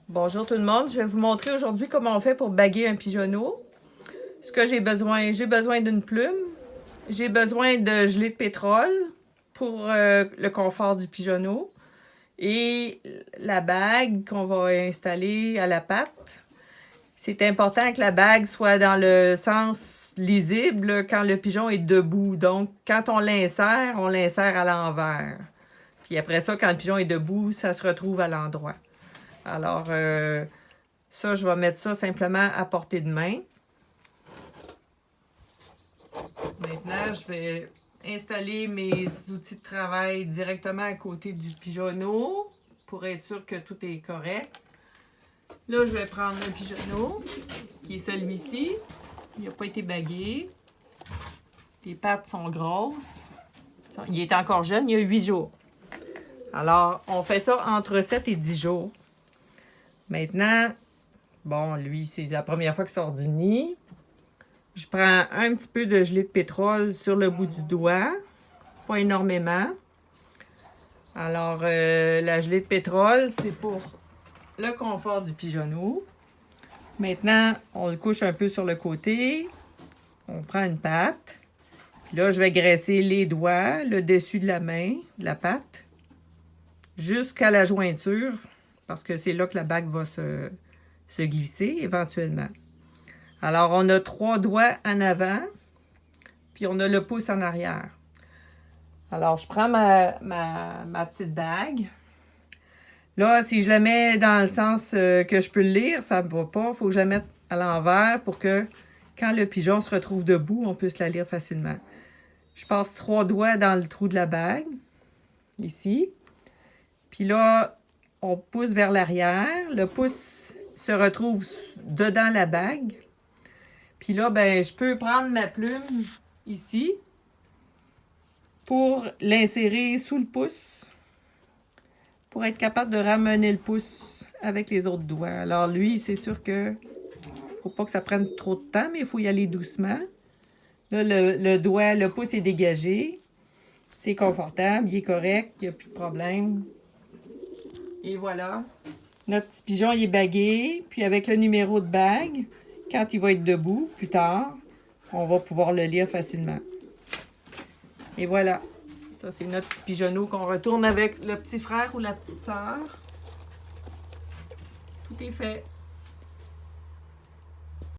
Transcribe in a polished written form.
Bonjour tout le monde, je vais vous montrer aujourd'hui comment on fait pour baguer un pigeonneau. Ce que j'ai besoin d'une plume, j'ai besoin de gelée de pétrole pour le confort du pigeonneau et la bague qu'on va installer à la patte. C'est important que la bague soit dans le sens lisible quand le pigeon est debout. Donc, quand on l'insère à l'envers. Puis après ça, quand le pigeon est debout, ça se retrouve à l'endroit. Alors, ça, je vais mettre ça simplement à portée de main. Maintenant, je vais installer mes outils de travail directement à côté du pigeonneau pour être sûr que tout est correct. Là, je vais prendre un pigeonneau qui est celui-ci. Il n'a pas été bagué. Les pattes sont grosses. Il est encore jeune, il y a 8 jours. Alors, on fait ça entre 7 et 10 jours. Maintenant, bon, lui, c'est la première fois qu'il sort du nid. Je prends un petit peu de gelée de pétrole sur le bout du doigt. Pas énormément. Alors, la gelée de pétrole, c'est pour le confort du pigeonneau. Maintenant, on le couche un peu sur le côté. On prend une patte. Puis là, je vais graisser les doigts, le dessus de la main, de la patte, jusqu'à la jointure, parce que c'est là que la bague va se glisser éventuellement. Alors, on a 3 doigts en avant, puis on a le pouce en arrière. Alors, je prends ma petite bague. Là, si je la mets dans le sens que je peux le lire, ça ne va pas. Il faut que je la mette à l'envers pour que, quand le pigeon se retrouve debout, on puisse la lire facilement. Je passe 3 doigts dans le trou de la bague, ici. Puis là, on pousse vers l'arrière. Le pouce se retrouve dedans la bague. Puis là, ben, je peux prendre ma plume ici pour l'insérer sous le pouce pour être capable de ramener le pouce avec les autres doigts. Alors lui, c'est sûr que faut pas que ça prenne trop de temps, mais il faut y aller doucement. Là, le pouce est dégagé. C'est confortable, il est correct, il n'y a plus de problème. Et voilà. Notre petit pigeon, il est bagué. Puis avec le numéro de bague, quand il va être debout, plus tard, on va pouvoir le lire facilement. Et voilà. Ça, c'est notre petit pigeonneau qu'on retourne avec le petit frère ou la petite sœur. Tout est fait.